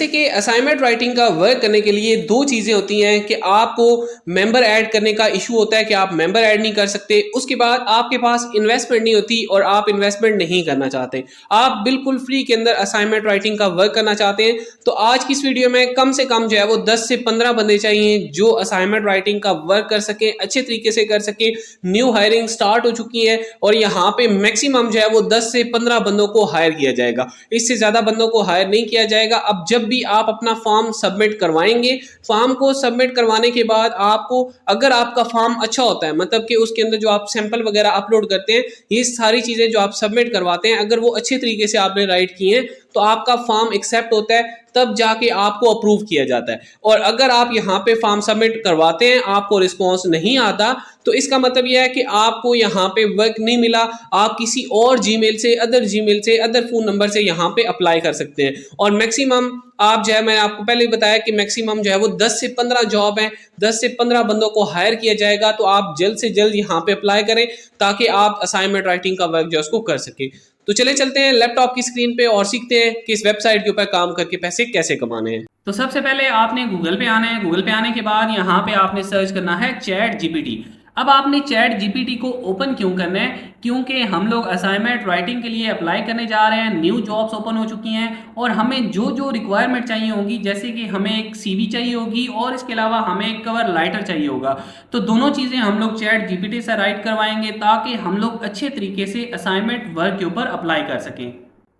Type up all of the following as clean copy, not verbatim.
जैसे कि assignment writing का वर्क करने के लिए दो चीज़ें होती हैं कि आपको मेंबर ऐड करने का इशू होता है कि आप मेंबर ऐड नहीं कर सकते। उसके बाद आपके पास इन्वेस्टमेंट नहीं होती और आप इन्वेस्टमेंट नहीं करना चाहते। आप बिल्कुल फ्री के अंदर असाइनमेंट राइटिंग का वर्क करना चाहते हैं। तो आज की इस वीडियो में कम से कम जो है वो 10 से 15 बंदे चाहिए जो असाइनमेंट राइटिंग का वर्क कर सकें, अच्छे तरीके से कर सकें। न्यू हायरिंग स्टार्ट हो चुकी है और यहाँ पे मैक्सिमम जो है वो 10 से 15 बंदों को हायर किया जाएगा। इससे ज़्यादा बंदों को हायर नहीं किया जाएगा। अब जब भी आप अपना फॉर्म सबमिट करवाएंगे, फॉर्म को सबमिट करवाने के बाद आपको, अगर आपका फॉर्म अच्छा होता है, मतलब कि उसके अंदर जो आप सैंपल वगैरह अपलोड करते हैं, ये सारी चीज़ें जो आप सबमिट करवाते हैं, अगर वो अच्छे तरीके से आपने राइट किए हैं तो आपका फॉर्म एक्सेप्ट होता है, तब जाके आपको अप्रूव किया जाता है। और अगर आप यहाँ पे फॉर्म सबमिट करवाते हैं, आपको रिस्पॉन्स नहीं आता, तो इसका मतलब यह है कि आपको यहाँ पे वर्क नहीं मिला। आप किसी और जीमेल से, अदर फ़ोन नंबर से यहाँ पे अप्लाई कर सकते हैं। और मैक्सिमम आप जो है, मैंने आपको पहले ही बताया कि मैक्सिमम जो है वो 10 से 15 जॉब हैं, 10 से 15 बंदों को हायर किया जाएगा। तो आप जल्द से जल्द यहाँ पे अप्लाई करें ताकि आप असाइनमेंट राइटिंग का वर्क जो है उसको कर सकें। तो चले चलते हैं लैपटॉप की स्क्रीन पे और सीखते हैं कि इस वेबसाइट के ऊपर काम करके पैसे कैसे कमाने हैं। तो सबसे पहले आपने गूगल पे आना है। गूगल पे आने के बाद यहाँ पे आपने सर्च करना है चैट जीपीटी। अब आपने चैट जीपीटी को ओपन क्यों करना है? क्योंकि हम लोग असाइनमेंट राइटिंग के लिए अप्लाई करने जा रहे हैं, न्यू जॉब्स ओपन हो चुकी हैं और हमें जो जो रिक्वायरमेंट चाहिए होगी, जैसे कि हमें एक सीवी चाहिए होगी और इसके अलावा हमें एक कवर लाइटर चाहिए होगा। तो दोनों चीज़ें हम लोग चैट जीपीटी से राइट करवाएंगे ताकि हम लोग अच्छे तरीके से असाइनमेंट वर्क के ऊपर अप्लाई कर सकें।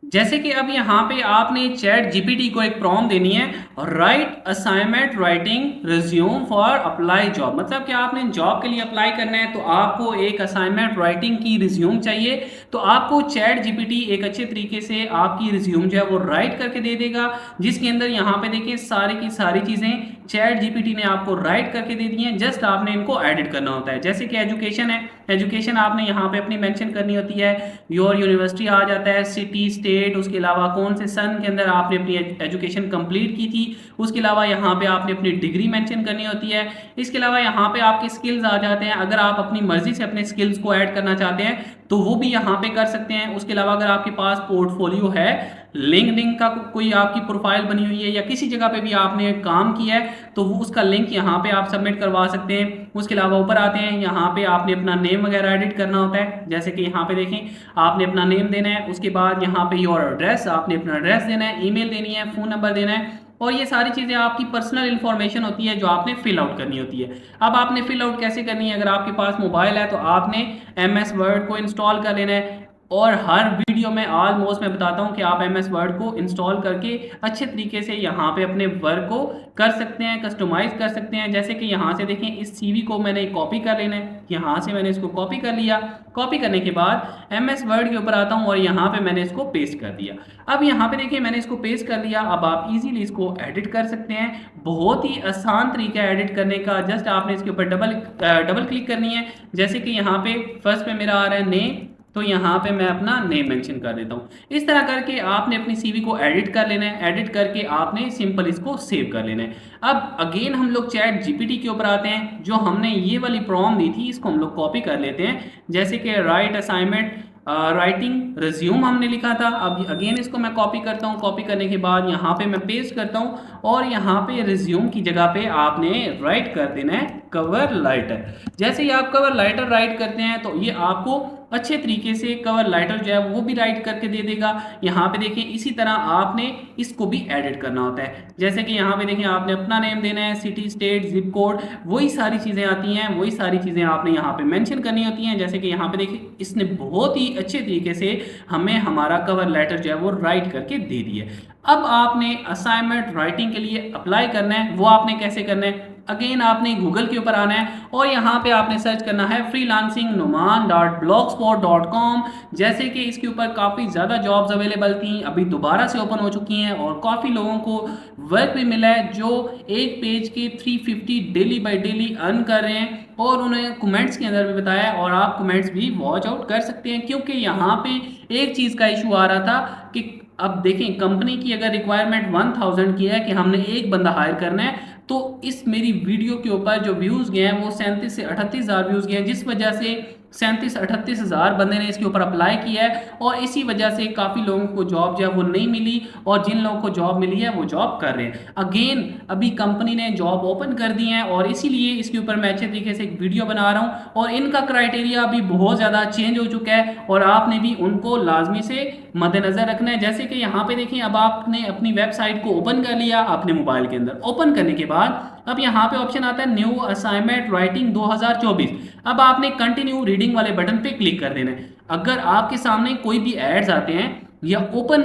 जैसे कि अब यहाँ पे आपने चैट जीपीटी को एक प्रॉम्प्ट देनी है, right assignment writing resume for apply job. मतलब कि आपने जॉब के लिए अप्लाई करना है तो आपको एक असाइनमेंट राइटिंग की रिज्यूम चाहिए। तो आपको चैट जीपीटी एक अच्छे तरीके से आपकी रिज्यूम जो है वो राइट करके दे देगा, जिसके अंदर यहाँ पे देखिए सारी की सारी चीज़ें चैट जीपीटी ने आपको राइट करके दे दी हैं। जस्ट आपने इनको एडिट करना होता है। जैसे कि एजुकेशन है, एजुकेशन आपने यहाँ पे अपनी मेंशन करनी होती है। योर यूनिवर्सिटी आ जाता है, सिटी, स्टेट, उसके अलावा कौन से सन के अंदर आपने अपनी एजुकेशन कंप्लीट की थी। उसके अलावा यहाँ पे आपने अपनी डिग्री मेंशन करनी होती है। इसके अलावा यहाँ पे आपके स्किल्स आ जाते हैं। अगर आप अपनी मर्जी से अपने स्किल्स को ऐड करना चाहते हैं तो वो भी यहाँ पे कर सकते हैं। उसके अलावा अगर आपके पास पोर्टफोलियो है, लिंक्डइन का कोई आपकी प्रोफाइल बनी हुई है या किसी जगह पे भी आपने काम किया है तो वो उसका लिंक यहाँ पे आप सबमिट करवा सकते हैं। उसके अलावा ऊपर आते हैं, यहाँ पे आपने अपना नेम वगैरह एडिट करना होता है। जैसे कि यहाँ पे देखें, आपने अपना नेम देना है। उसके बाद यहाँ पे योर एड्रेस, आपने अपना एड्रेस देना है, ईमेल देनी है, फ़ोन नंबर देना है। और ये सारी चीज़ें आपकी पर्सनल इन्फॉर्मेशन होती है जो आपने फिल आउट करनी होती है। अब आपने फिल आउट कैसे करनी है? अगर आपके पास मोबाइल है तो आपने MS वर्ड को इंस्टॉल कर लेना है। और हर वीडियो में ऑलमोस्ट मैं बताता हूं कि आप MS वर्ड को इंस्टॉल करके अच्छे तरीके से यहाँ पे अपने वर्क को कर सकते हैं, कस्टमाइज कर सकते हैं। जैसे कि यहाँ से देखें, इस CV को मैंने कॉपी कर लेना है। यहाँ से मैंने इसको कॉपी कर लिया। कॉपी करने के बाद MS वर्ड के ऊपर आता हूँ और यहाँ पे मैंने इसको पेस्ट कर दिया। अब यहाँ पे देखिए मैंने इसको पेस्ट कर लिया। अब आप इजीली इसको एडिट कर सकते हैं। बहुत ही आसान तरीका है एडिट करने का। जस्ट आपने इसके ऊपर डबल क्लिक करनी है। जैसे कि यहाँ पे फर्स्ट पे मेरा आ रहा है नेम, तो यहाँ पे मैं अपना नेम मेंशन कर देता हूँ। इस तरह करके आपने अपनी CV को एडिट कर लेना है। एडिट करके आपने सिंपल इसको सेव कर लेना है। अब अगेन हम लोग चैट जीपीटी के ऊपर आते हैं। जो हमने ये वाली प्रॉम्प्ट दी थी इसको हम लोग कॉपी कर लेते हैं। जैसे कि राइट असाइनमेंट राइटिंग रिज्यूम हमने लिखा था। अब अगेन इसको मैं कॉपी करता हूँ। कॉपी करने के बाद यहाँ पे मैं पेस्ट करता हूँ और यहाँ पे रिज्यूम की जगह पे आपने राइट कर देना है कवर लाइटर। जैसे ही आप कवर लाइटर राइट करते हैं तो ये आपको अच्छे तरीके से कवर लाइटर जो है वो भी राइट करके दे देगा। यहाँ पे देखिए इसी तरह आपने इसको भी एडिट करना होता है। जैसे कि यहाँ पे देखिए आपने अपना नेम देना है, सिटी, स्टेट, जिप कोड, वही सारी चीज़ें आती हैं। वही सारी चीज़ें आपने यहाँ पे मेंशन करनी होती हैं। जैसे कि यहाँ पे देखिए इसने बहुत ही अच्छे तरीके से हमें हमारा कवर लेटर जो है वो राइट करके दे दिया। अब आपने असाइनमेंट राइटिंग के लिए अप्लाई करना है। वो आपने कैसे करना है? अगेन आपने गूगल के ऊपर आना है और यहाँ पे आपने सर्च करना है freelancingnoman.blogspot.com। जैसे कि इसके ऊपर काफ़ी ज़्यादा जॉब्स अवेलेबल थी, अभी दोबारा से ओपन हो चुकी हैं और काफ़ी लोगों को वर्क भी मिला है जो एक पेज के 350 डेली बाय डेली अर्न कर रहे हैं। और उन्हें कमेंट्स के अंदर भी बताया और आप कमेंट्स भी वॉच आउट कर सकते हैं। क्योंकि यहाँ पे एक चीज़ का इशू आ रहा था कि अब देखें, कंपनी की अगर रिक्वायरमेंट 1000 की है कि हमने एक बंदा हायर करना है, तो इस मेरी वीडियो के ऊपर जो व्यूज़ गए हैं वो 37 से 38 हज़ार व्यूज़ गए हैं, जिस वजह से 37-38 हज़ार बंदे ने इसके ऊपर अप्लाई किया है और इसी वजह से काफ़ी लोगों को जॉब जो है वो नहीं मिली और जिन लोगों को जॉब मिली है वो जॉब कर रहे हैं। अगेन अभी कंपनी ने जॉब ओपन कर दी है और इसीलिए इसके ऊपर मैं अच्छे तरीके से एक वीडियो बना रहा हूँ और इनका क्राइटेरिया अभी बहुत ज़्यादा चेंज हो चुका है और आपने भी उनको लाजमी से मद्देनजर रखना है। जैसे कि यहाँ पे देखिए, अब आपने अपनी वेबसाइट को ओपन कर लिया अपने मोबाइल के अंदर। ओपन करने के बाद अब यहाँ पे ऑप्शन आता है न्यू असाइनमेंट राइटिंग 2024। अब आपने कंटिन्यू रीडिंग वाले बटन पे क्लिक कर देना है। अगर आपके सामने कोई भी एड्स आते हैं या ओपन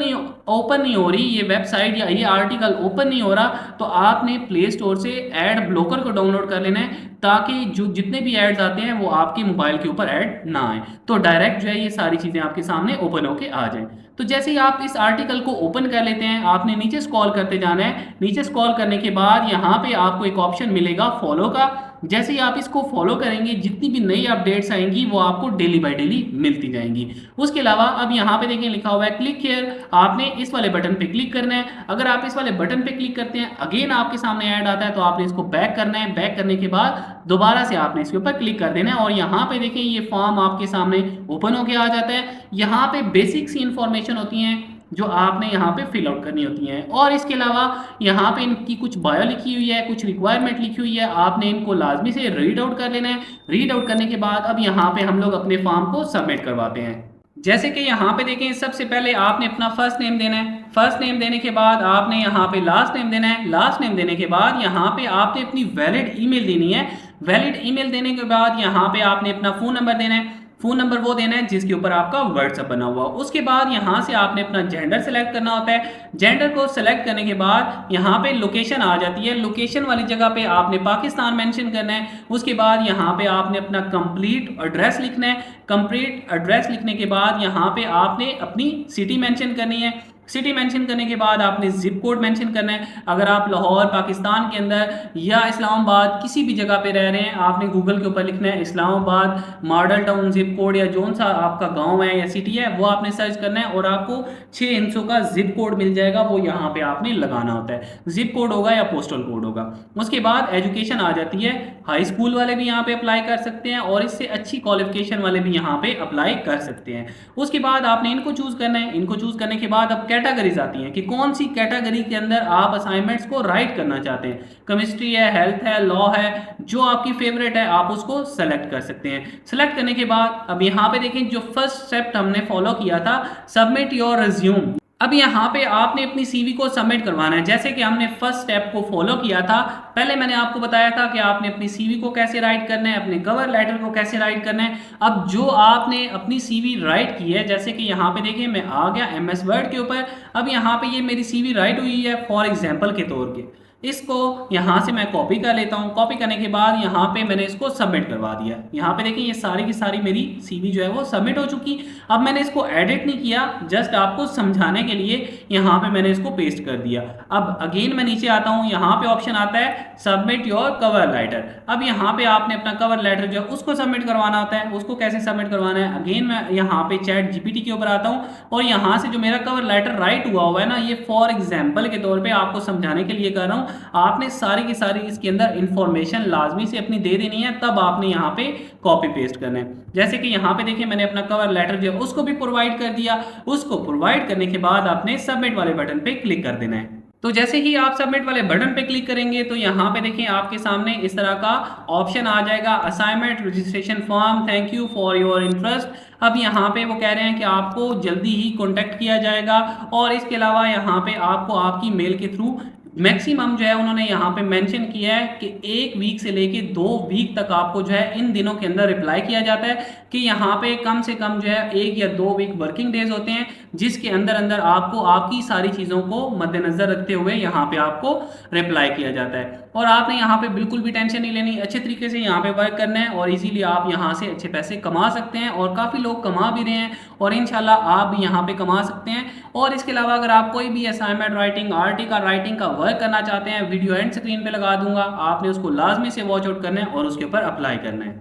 नहीं हो रही ये वेबसाइट या ये आर्टिकल ओपन नहीं हो रहा, तो आपने प्ले स्टोर से एड ब्लॉकर को डाउनलोड कर लेना है ताकि जो जितने भी एड्स आते हैं वो आपके मोबाइल के ऊपर ऐड ना आए, तो डायरेक्ट जो है ये सारी चीज़ें आपके सामने ओपन होके आ जाएं। तो जैसे ही आप इस आर्टिकल को ओपन कर लेते हैं, आपने नीचे स्क्रॉल करते जाना है। नीचे स्क्रॉल करने के बाद यहाँ पे आपको एक ऑप्शन मिलेगा फॉलो का। जैसे ही आप इसको फॉलो करेंगे, जितनी भी नई अपडेट्स आएंगी वो आपको डेली बाय डेली मिलती जाएंगी। उसके अलावा अब यहाँ पे देखिए लिखा हुआ है क्लिक हियर, आपने इस वाले बटन पे क्लिक करना है। अगर आप इस वाले बटन पे क्लिक करते हैं, अगेन आपके सामने ऐड आता है, तो आपने इसको बैक करना है। बैक करने के बाद दोबारा से आपने इसके ऊपर क्लिक कर देना है और यहाँ पे देखिए ये फॉर्म आपके सामने ओपन होके आ जाता है। यहाँ पे बेसिक सी इंफॉर्मेशन होती हैं जो आपने यहाँ पे फिल आउट करनी होती हैं और इसके अलावा यहाँ पे इनकी कुछ बायो लिखी हुई है, कुछ रिक्वायरमेंट लिखी हुई है, आपने इनको लाजमी से रीड आउट कर लेना है। रीड आउट करने के बाद अब यहाँ पे हम लोग अपने फॉर्म को सबमिट करवाते हैं। जैसे कि यहाँ पे देखें, सबसे पहले आपने अपना फर्स्ट नेम देना है। फर्स्ट नेम देने के बाद आपने यहाँ पे लास्ट नेम देना है। लास्ट नेम देने के बाद यहाँ पे आपने अपनी वैलिड ईमेल देनी है। वैलिड ईमेल देने के बाद यहाँ पे आपने अपना फ़ोन नंबर देना है। फ़ोन नंबर वो देना है जिसके ऊपर आपका व्हाट्सएप बना हुआ। उसके बाद यहाँ से आपने अपना जेंडर सेलेक्ट करना होता है। जेंडर को सेलेक्ट करने के बाद यहाँ पे लोकेशन आ जाती है। लोकेशन वाली जगह पे आपने पाकिस्तान मेंशन करना है। उसके बाद यहाँ पे आपने अपना कंप्लीट एड्रेस लिखना है। कंप्लीट एड्रेस लिखने के बाद यहाँ पे आपने अपनी सिटी मेंशन करनी है। सिटी मेंशन करने के बाद आपने जिप कोड मेंशन करना है। अगर आप लाहौर पाकिस्तान के अंदर या इस्लामाबाद किसी भी जगह पे रह रहे हैं, आपने गूगल के ऊपर लिखना है Islamabad model town zip code या जोन सा आपका गांव है या सिटी है वो आपने सर्च करना है और आपको 6 हिस्सों का जिप कोड मिल जाएगा। वो यहाँ पे आपने लगाना होता है। जिप कोड होगा या पोस्टल कोड होगा। उसके बाद एजुकेशन आ जाती है। हाई स्कूल वाले भी यहाँ पे अप्लाई कर सकते हैं और इससे अच्छी क्वालिफिकेशन वाले भी यहाँ पे अप्लाई कर सकते हैं। उसके बाद आपने इनको चूज़ करना है। इनको चूज़ करने के बाद अब कैटेगरीज आती हैं कि कौन सी कैटेगरी के अंदर आप असाइनमेंट्स को राइट करना चाहते हैं। केमिस्ट्री है, हेल्थ है, लॉ है, जो आपकी फेवरेट है आप उसको सेलेक्ट कर सकते हैं। सेलेक्ट करने के बाद अब यहाँ पे देखें जो फर्स्ट स्टेप हमने फॉलो किया था, सबमिट योर रिज्यूम। अब यहाँ पे आपने अपनी सीवी को सबमिट करवाना है। जैसे कि हमने फर्स्ट स्टेप को फॉलो किया था, पहले मैंने आपको बताया था कि आपने अपनी सीवी को कैसे राइट करना है, अपने कवर लेटर को कैसे राइट करना है। अब जो आपने अपनी सीवी राइट की है, जैसे कि यहाँ पे देखिए मैं आ गया एमएस वर्ड के ऊपर। अब यहाँ पे ये मेरी सीवी राइट हुई है फॉर एग्जाम्पल के तौर पे। इसको यहाँ से मैं कॉपी कर लेता हूँ। कॉपी करने के बाद यहाँ पे मैंने इसको सबमिट करवा दिया। यहाँ पे देखिए ये सारी की सारी मेरी सीवी जो है वो सबमिट हो चुकी। अब मैंने इसको एडिट नहीं किया, जस्ट आपको समझाने के लिए यहाँ पे मैंने इसको पेस्ट कर दिया। अब अगेन मैं नीचे आता हूँ, यहाँ पे ऑप्शन आता है सबमिट योर कवर लेटर। अब यहाँ पे आपने अपना कवर लेटर जो है उसको सबमिट करवाना होता है। उसको कैसे सबमिट करवाना है, अगेन मैं यहाँ पे चैट जीपीटी के ऊपर आता हूँ और यहाँ से जो मेरा कवर लेटर राइट हुआ है ना, ये फॉर एग्जाम्पल के तौर पर आपको समझाने के लिए कर रहा हूँ। आपने सारी की सारी इसके अंदर इंफॉर्मेशन लाजमी से अपनी दे देनी है, तब आपने यहाँ पे कॉपी पेस्ट करना है। जैसे कि यहाँ पे देखिए मैंने अपना कवर लेटर जो है उसको भी प्रोवाइड कर दिया। उसको प्रोवाइड करने के बाद आपने सबमिट वाले बटन पे क्लिक कर देना है। तो जैसे ही आप सबमिट वाले बटन पे क्लिक करेंगे तो यहाँ पे देखिए आपके सामने इस तरह का ऑप्शन आ जाएगा, assignment registration form, thank you for your interest. अब यहाँ पे वो कह रहे हैं कि आपको जल्दी ही कॉन्टेक्ट किया जाएगा और इसके अलावा यहाँ पे आपको आपकी मेल के थ्रू मैक्सिमम जो है उन्होंने यहाँ पे मेंशन किया है कि 1 वीक से लेके 2 वीक तक आपको जो है इन दिनों के अंदर रिप्लाई किया जाता है कि यहाँ पे कम से कम जो है 1 या 2 वीक वर्किंग डेज होते हैं, जिसके अंदर अंदर आपको आपकी सारी चीज़ों को मद्देनजर रखते हुए यहाँ पे आपको रिप्लाई किया जाता है। और आपने यहाँ पे बिल्कुल भी टेंशन नहीं लेनी, अच्छे तरीके से यहाँ पे वर्क करना है और इजीली आप यहाँ से अच्छे पैसे कमा सकते हैं और काफ़ी लोग कमा भी रहे हैं और इंशाल्लाह आप भी यहाँ पे कमा सकते हैं। और इसके अलावा अगर आप कोई भी असाइनमेंट राइटिंग, आर्टिकल राइटिंग का वर्क करना चाहते हैं, वीडियो एंड स्क्रीन पे लगा दूंगा, आपने उसको लाजमी से वॉच आउट करना है और उसके ऊपर अप्लाई करना है।